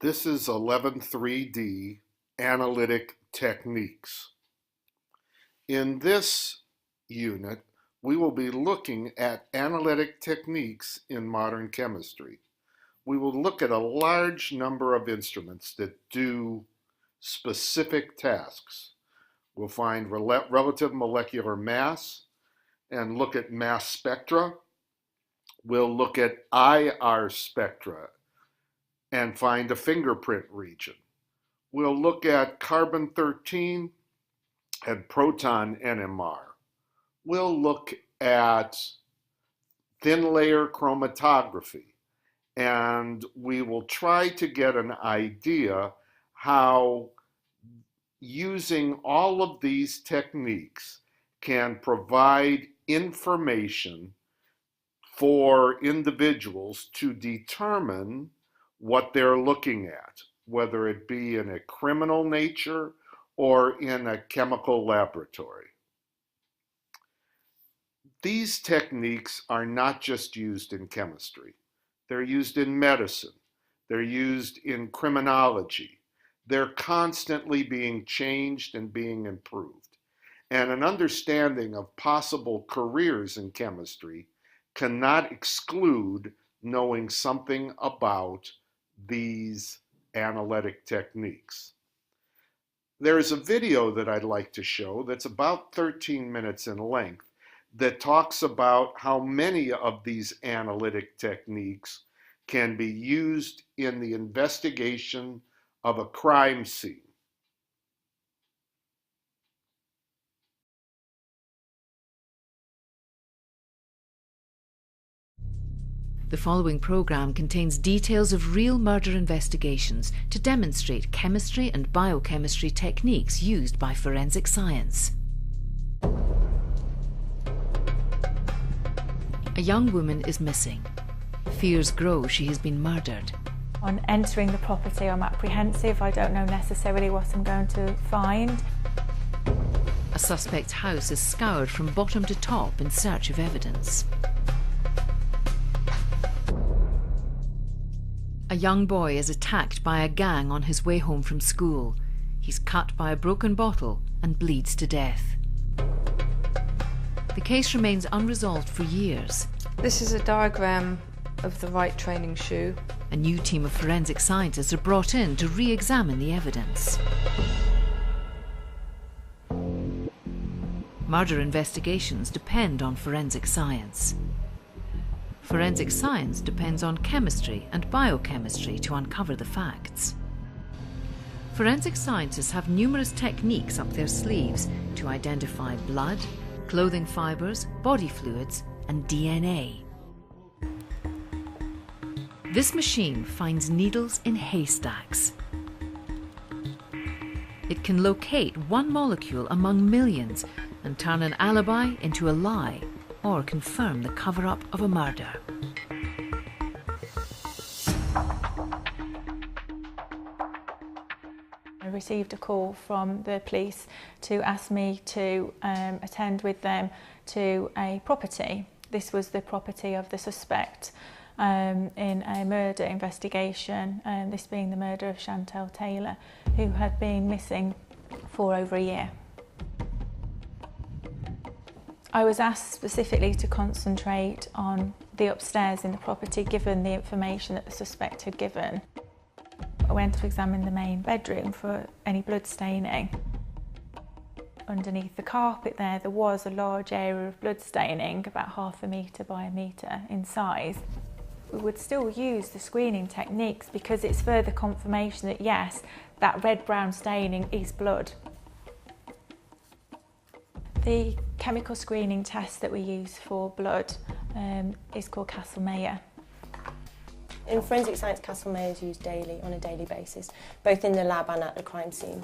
This is 11.3D analytic techniques. In this unit, we will be looking at analytic techniques in modern chemistry. We will look at a large number of instruments that do specific tasks. We'll find relative molecular mass and look at mass spectra. We'll look at IR spectra and find a fingerprint region. We'll look at carbon-13 and proton NMR. We'll look at thin layer chromatography, and we will try to get an idea how using all of these techniques can provide information for individuals to determine what they're looking at, whether it be in a criminal nature or in a chemical laboratory. These techniques are not just used in chemistry. They're used in medicine. They're used in criminology. They're constantly being changed and being improved. And an understanding of possible careers in chemistry cannot exclude knowing something about these analytic techniques. There is a video that I'd like to show that's about 13 minutes in length that talks about how many of these analytic techniques can be used in the investigation of a crime scene. The following program contains details of real murder investigations to demonstrate chemistry and biochemistry techniques used by forensic science. A young woman is missing. Fears grow she has been murdered. On entering the property, I'm apprehensive. I don't know necessarily what I'm going to find. A suspect's house is scoured from bottom to top in search of evidence. A young boy is attacked by a gang on his way home from school. He's cut by a broken bottle and bleeds to death. The case remains unresolved for years. This is a diagram of the right training shoe. A new team of forensic scientists are brought in to re-examine the evidence. Murder investigations depend on forensic science. Forensic science depends on chemistry and biochemistry to uncover the facts. Forensic scientists have numerous techniques up their sleeves to identify blood, clothing fibers, body fluids, and DNA. This machine finds needles in haystacks. It can locate one molecule among millions and turn an alibi into a lie, or confirm the cover-up of a murder. I received a call from the police to ask me to attend with them to a property. This was the property of the suspect in a murder investigation, this being the murder of Chantal Taylor, who had been missing for over a year. I was asked specifically to concentrate on the upstairs in the property, given the information that the suspect had given. I went to examine the main bedroom for any blood staining. Underneath the carpet there was a large area of blood staining, about 1/2 metre by 1 metre in size. We would still use the screening techniques because it's further confirmation that yes, that red-brown staining is blood. The chemical screening test that we use for blood is called Castle-Meyer. In forensic science, Castle-Meyer is used daily, on a daily basis, both in the lab and at the crime scene.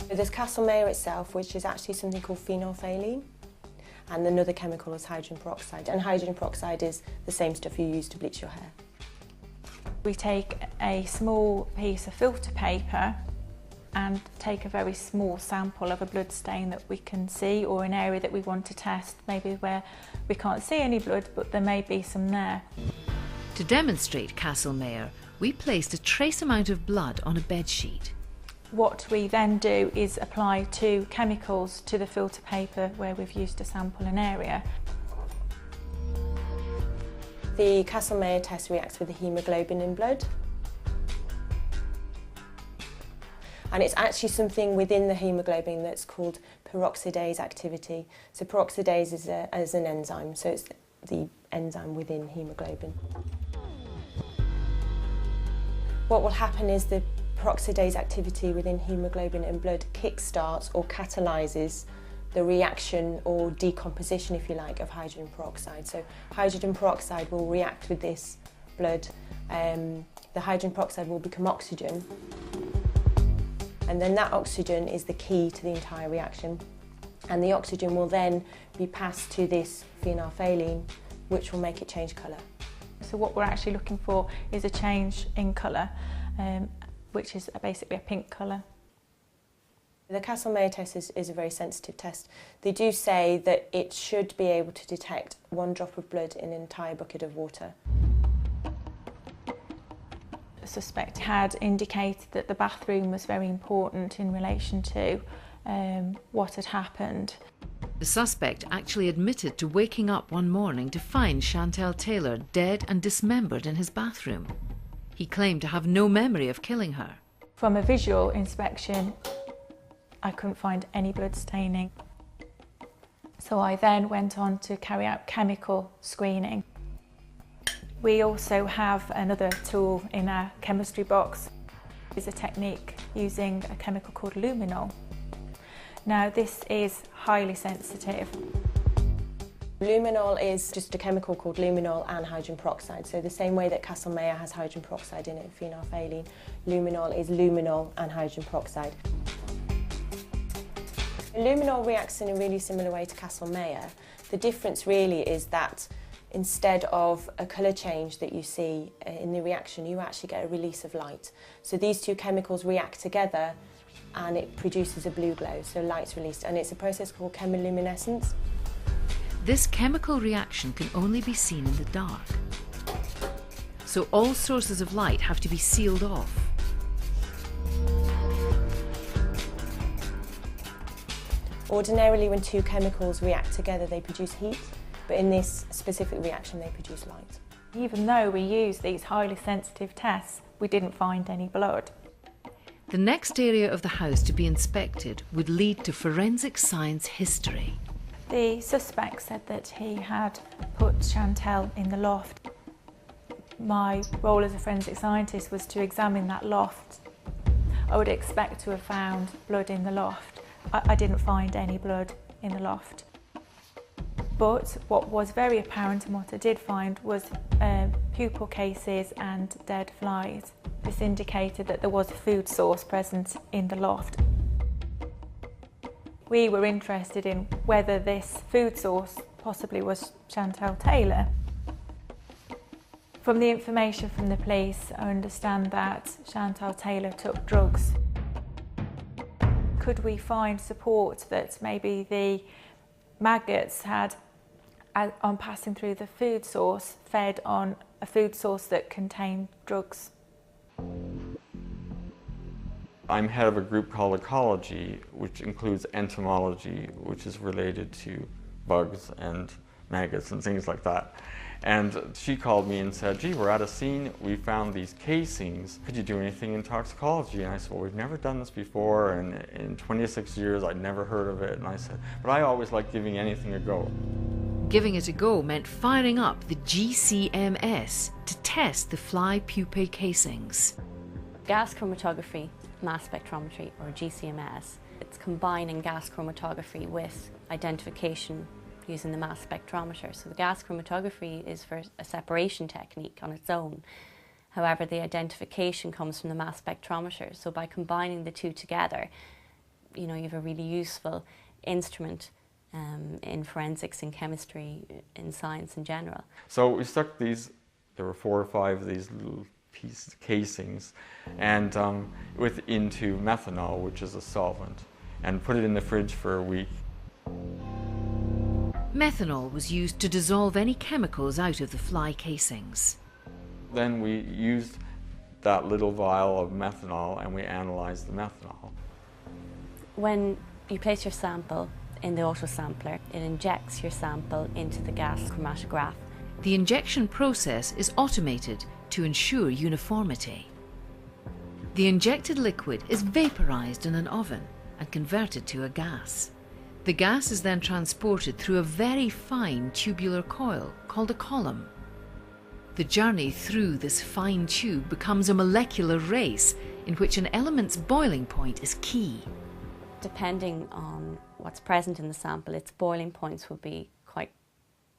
There's Castle-Meyer itself, which is actually something called phenolphthalein, and another chemical is hydrogen peroxide, and hydrogen peroxide is the same stuff you use to bleach your hair. We take a small piece of filter paper and take a very small sample of a blood stain that we can see, or an area that we want to test, maybe where we can't see any blood but there may be some there. To demonstrate Castle-Meyer, We placed a trace amount of blood on a bed sheet. What we then do is apply 2 chemicals to the filter paper where we've used to sample an area. The Castle-Mayer test reacts with the haemoglobin in blood. And it's actually something within the haemoglobin that's called peroxidase activity. So peroxidase is an enzyme, so it's the enzyme within haemoglobin. What will happen is the peroxidase activity within haemoglobin in blood kickstarts or catalyses the reaction or decomposition, if you like, of hydrogen peroxide. So hydrogen peroxide will react with this blood. The hydrogen peroxide will become oxygen, and then that oxygen is the key to the entire reaction. And the oxygen will then be passed to this phenolphthalein, which will make it change colour. So what we're actually looking for is a change in colour, which is basically a pink colour. The Castle-Mayer test is a very sensitive test. They do say that it should be able to detect 1 drop of blood in an entire bucket of water. The suspect had indicated that the bathroom was very important in relation to what had happened. The suspect actually admitted to waking up one morning to find Chantal Taylor dead and dismembered in his bathroom. He claimed to have no memory of killing her. From a visual inspection, I couldn't find any blood staining. So I then went on to carry out chemical screening. We also have another tool in our chemistry box. It's a technique using a chemical called luminol. Now this is highly sensitive. Luminol is just a chemical called luminol and hydrogen peroxide. So the same way that Castle-Mayer has hydrogen peroxide in it, phenolphthalein, luminol is luminol and hydrogen peroxide. Luminol reacts in a really similar way to Castle-Mayer. The difference really is that instead of a colour change that you see in the reaction, you actually get a release of light. So these 2 chemicals react together and it produces a blue glow, so light's released, and it's a process called chemiluminescence. This chemical reaction can only be seen in the dark. So all sources of light have to be sealed off. Ordinarily, when 2 chemicals react together, they produce heat, but in this specific reaction, they produce light. Even though we used these highly sensitive tests, we didn't find any blood. The next area of the house to be inspected would lead to forensic science history. The suspect said that he had put Chantal in the loft. My role as a forensic scientist was to examine that loft. I would expect to have found blood in the loft. I didn't find any blood in the loft. But what was very apparent and what I did find was pupal cases and dead flies. This indicated that there was a food source present in the loft. We were interested in whether this food source possibly was Chantal Taylor. From the information from the police, I understand that Chantal Taylor took drugs. Could we find support that maybe the maggots had, on passing through the food source, fed on a food source that contained drugs? I'm head of a group called Ecology, which includes entomology, which is related to bugs and maggots and things like that. And she called me and said, gee, we're at a scene, we found these casings. Could you do anything in toxicology? And I said, well, we've never done this before, and in 26 years I'd never heard of it. And I said, but I always like giving anything a go. Giving it a go meant firing up the GCMS to test the fly pupae casings. Gas chromatography, mass spectrometry, or GCMS, it's combining gas chromatography with identification using the mass spectrometer. So the gas chromatography is for a separation technique on its own. However, the identification comes from the mass spectrometer. So by combining the 2 together, you have a really useful instrument in forensics, in chemistry, in science in general. So we stuck these, there were 4 or 5 of these little casings, and into methanol, which is a solvent, and put it in the fridge for a week. Methanol was used to dissolve any chemicals out of the fly casings. Then we used that little vial of methanol and we analyzed the methanol. When you place your sample in the autosampler, it injects your sample into the gas chromatograph. The injection process is automated to ensure uniformity. The injected liquid is vaporized in an oven and converted to a gas. The gas is then transported through a very fine tubular coil called a column. The journey through this fine tube becomes a molecular race in which an element's boiling point is key. Depending on what's present in the sample, its boiling points will be quite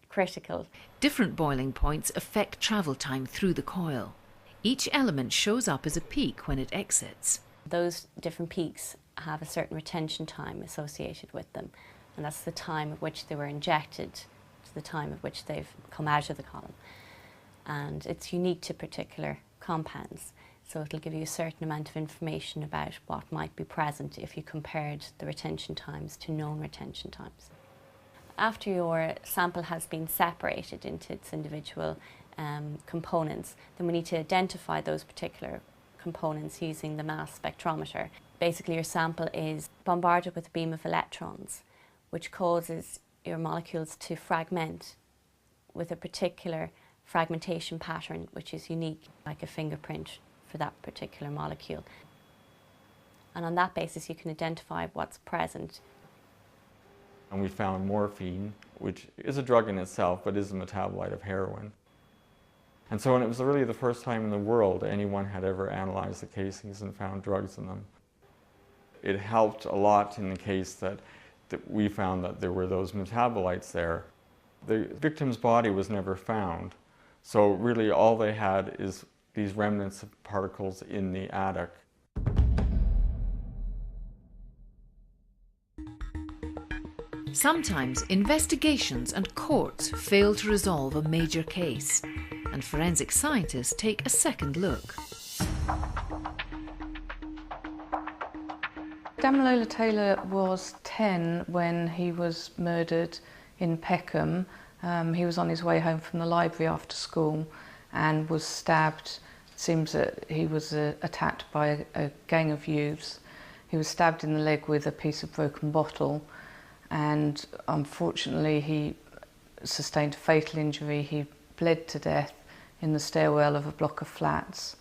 critical. Different boiling points affect travel time through the coil. Each element shows up as a peak when it exits. Those different peaks have a certain retention time associated with them, and that's the time at which they were injected to the time at which they've come out of the column. And it's unique to particular compounds, so it'll give you a certain amount of information about what might be present if you compared the retention times to known retention times. After your sample has been separated into its individual components, then we need to identify those particular components using the mass spectrometer. Basically, your sample is bombarded with a beam of electrons, which causes your molecules to fragment with a particular fragmentation pattern, which is unique, like a fingerprint for that particular molecule. And on that basis, you can identify what's present. And we found morphine, which is a drug in itself, but is a metabolite of heroin. And so it was really the first time in the world anyone had ever analyzed the casings and found drugs in them. It helped a lot in the case that we found that there were those metabolites there. The victim's body was never found, so really all they had is these remnants of particles in the attic. Sometimes investigations and courts fail to resolve a major case, and forensic scientists take a second look. Damilola Taylor was 10 when he was murdered in Peckham. He was on his way home from the library after school and was stabbed. It seems that he was attacked by a gang of youths. He was stabbed in the leg with a piece of broken bottle, and unfortunately he sustained a fatal injury. He bled to death in the stairwell of a block of flats.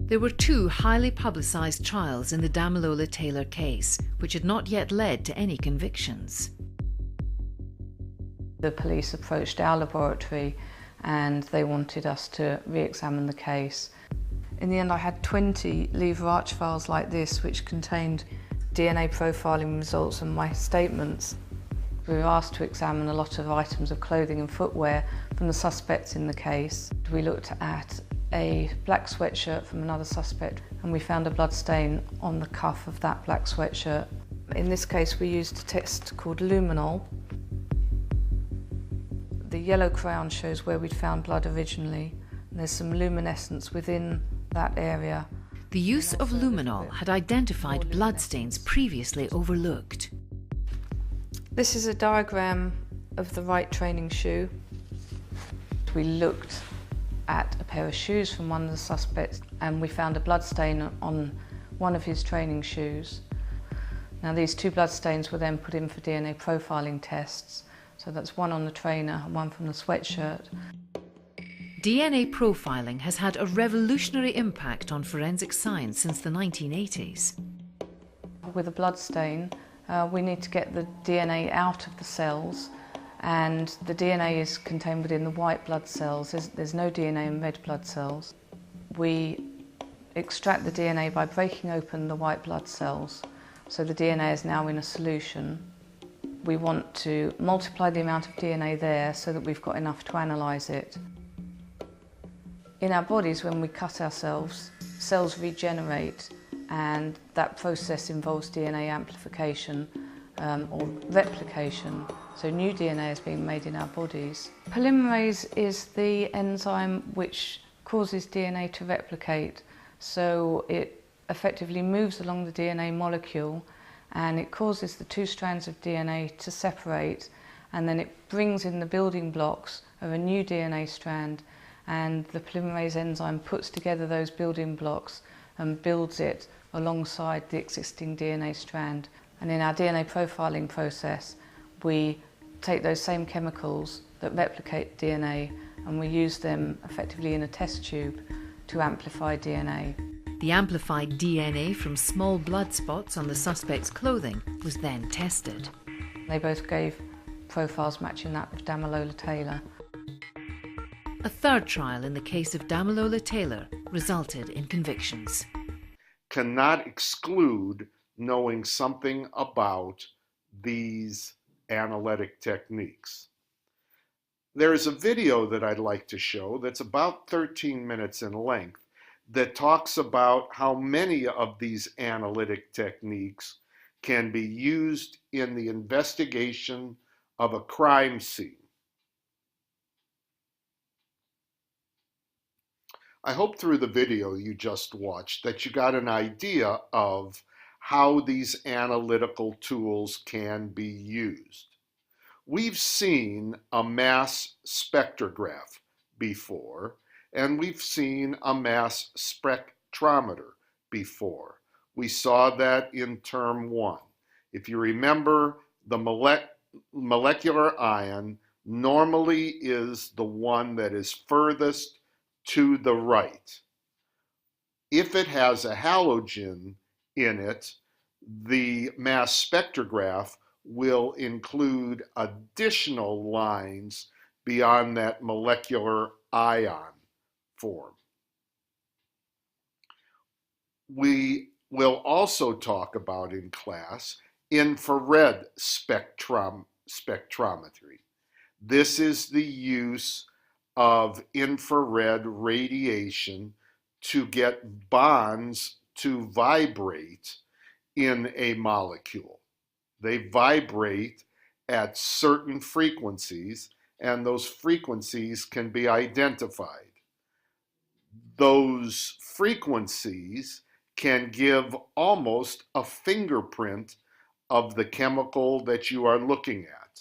There were two highly publicised trials in the Damilola Taylor case, which had not yet led to any convictions. The police approached our laboratory and they wanted us to re-examine the case. In the end, I had 20 lever arch files like this, which contained DNA profiling results and my statements. We were asked to examine a lot of items of clothing and footwear from the suspects in the case. We looked at a black sweatshirt from another suspect and we found a blood stain on the cuff of that black sweatshirt. In this case, we used a test called luminol. The yellow crayon shows where we'd found blood originally, and there's some luminescence within that area. The use of luminol had identified bloodstains previously overlooked. This is a diagram of the right training shoe. We looked at a pair of shoes from one of the suspects and we found a blood stain on one of his training shoes. Now these two blood stains were then put in for DNA profiling tests. So that's one on the trainer and one from the sweatshirt. DNA profiling has had a revolutionary impact on forensic science since the 1980s. With a blood stain, we need to get the DNA out of the cells, and the DNA is contained within the white blood cells. There's no DNA in red blood cells. We extract the DNA by breaking open the white blood cells, so the DNA is now in a solution. We want to multiply the amount of DNA there so that we've got enough to analyse it. In our bodies, when we cut ourselves, cells regenerate, and that process involves DNA amplification or replication. So new DNA is being made in our bodies. Polymerase is the enzyme which causes DNA to replicate. So it effectively moves along the DNA molecule and it causes the two strands of DNA to separate, and then it brings in the building blocks of a new DNA strand, and the polymerase enzyme puts together those building blocks and builds it alongside the existing DNA strand. And in our DNA profiling process, we take those same chemicals that replicate DNA and we use them effectively in a test tube to amplify DNA. The amplified DNA from small blood spots on the suspect's clothing was then tested. They both gave profiles matching that of Damilola Taylor. A third trial in the case of Damilola Taylor resulted in convictions. Cannot exclude knowing something about these analytic techniques. There is a video that I'd like to show that's about 13 minutes in length that talks about how many of these analytic techniques can be used in the investigation of a crime scene. I hope through the video you just watched that you got an idea of how these analytical tools can be used. We've seen a mass spectrograph before, and we've seen a mass spectrometer before. We saw that in term 1. If you remember, the molecular ion normally is the one that is furthest to the right. If it has a halogen in it, the mass spectrograph will include additional lines beyond that molecular ion form. We will also talk about in class infrared spectrometry. This is the use of infrared radiation to get bonds to vibrate in a molecule. They vibrate at certain frequencies, and those frequencies can be identified. Those frequencies can give almost a fingerprint of the chemical that you are looking at.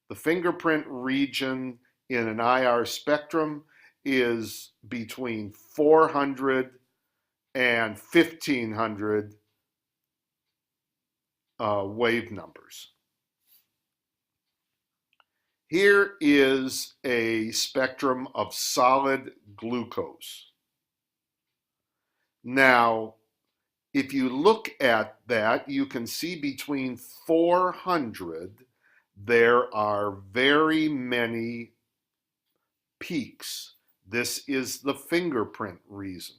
The fingerprint region in an IR spectrum is between 400 and 1500 wave numbers. Here is a spectrum of solid glucose. Now, if you look at that, you can see between 400, there are very many peaks. This is the fingerprint reason.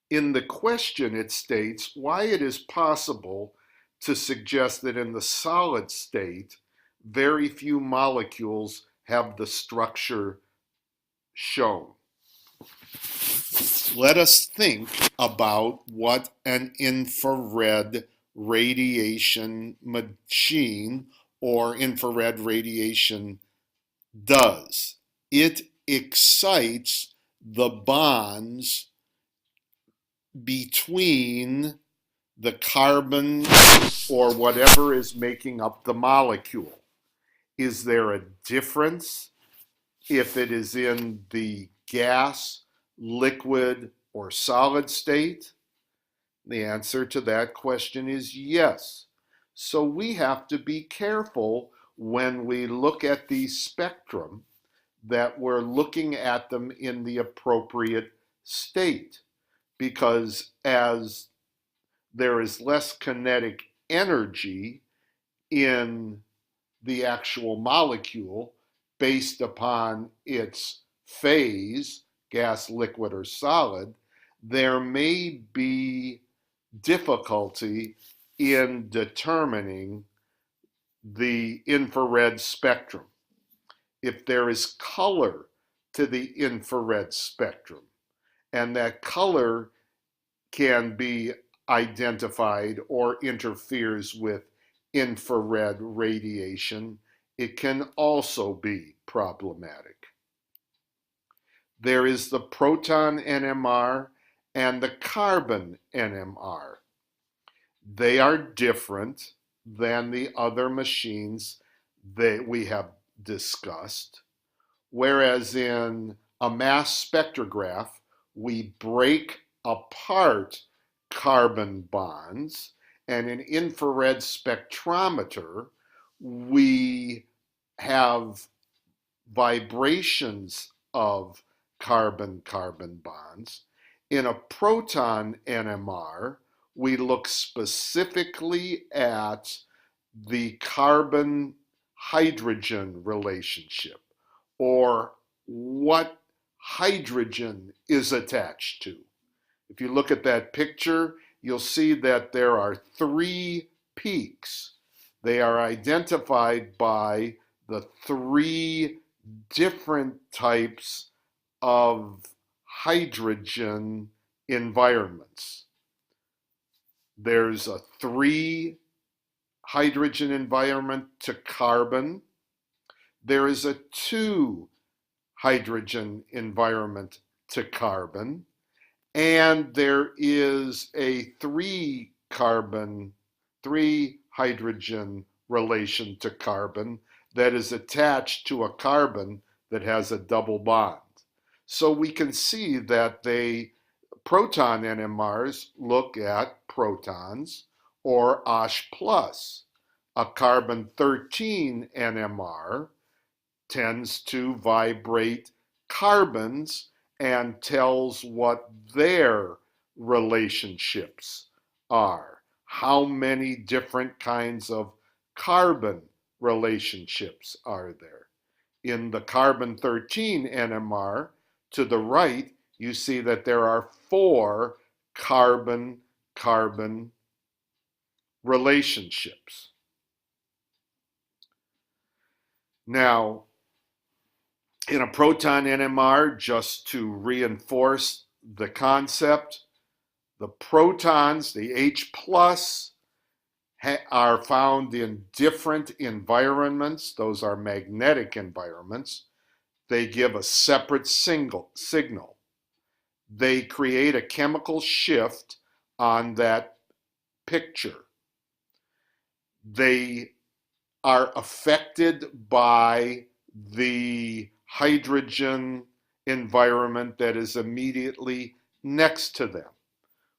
In the question, it states why it is possible to suggest that in the solid state, very few molecules have the structure shown. Let us think about what an infrared radiation machine or infrared radiation does. It excites the bonds between the carbon or whatever is making up the molecule. Is there a difference if it is in the gas, liquid, or solid state? The answer to that question is yes. So we have to be careful when we look at these spectrum that we're looking at them in the appropriate state, because as there is less kinetic energy in the actual molecule based upon its phase, gas, liquid, or solid, there may be difficulty in determining the infrared spectrum. If there is color to the infrared spectrum, and that color can be identified or interferes with infrared radiation, it can also be problematic. There is the proton NMR and the carbon NMR. They are different than the other machines that we have discussed. Whereas in a mass spectrograph, we break apart carbon bonds, and in infrared spectrometer, we have vibrations of carbon-carbon bonds. In a proton NMR, we look specifically at the carbon-hydrogen relationship, or what hydrogen is attached to. If you look at that picture, you'll see that there are 3 peaks. They are identified by the 3 different types of hydrogen environments. There's a 3 hydrogen environment to carbon. There is a 2 hydrogen environment to carbon. And there is a 3 hydrogen relation to carbon that is attached to a carbon that has a double bond. So we can see that proton NMRs look at protons or OSH+. A carbon-13 NMR tends to vibrate carbons and tells what their relationships are. How many different kinds of carbon relationships are there? In the carbon-13 NMR, to the right, you see that there are 4 carbon-carbon relationships. Now, in a proton NMR, just to reinforce the concept, the protons, the H+, are found in different environments. Those are magnetic environments. They give a separate signal. They create a chemical shift on that picture. They are affected by the hydrogen environment that is immediately next to them.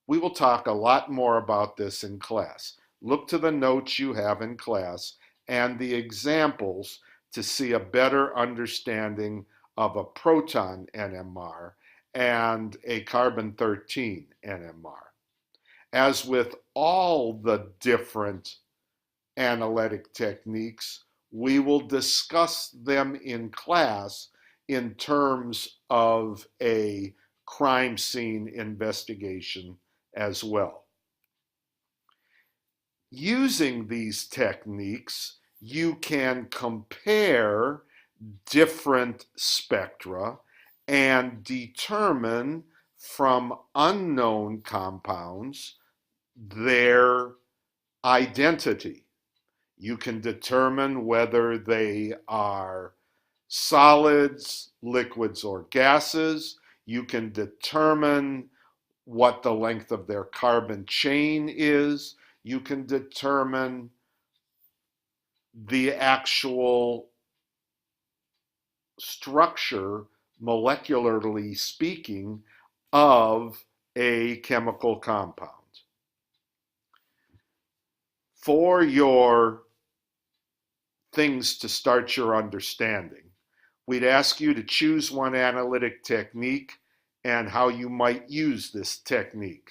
We will talk a lot more about this in class. Look to the notes you have in class and the examples to see a better understanding of a proton NMR and a carbon-13 NMR. As with all the different analytic techniques, we will discuss them in class in terms of a crime scene investigation as well. Using these techniques, you can compare different spectra and determine from unknown compounds their identity. You can determine whether they are solids, liquids, or gases. You can determine what the length of their carbon chain is. You can determine the actual structure, molecularly speaking, of a chemical compound. For your things to start your understanding, we'd ask you to choose one analytic technique and how you might use this technique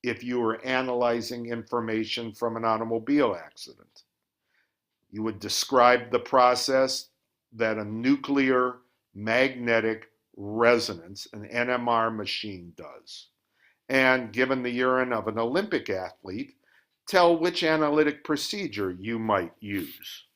if you were analyzing information from an automobile accident. You would describe the process that a nuclear magnetic resonance, an NMR machine, does. And given the urine of an Olympic athlete, tell which analytic procedure you might use.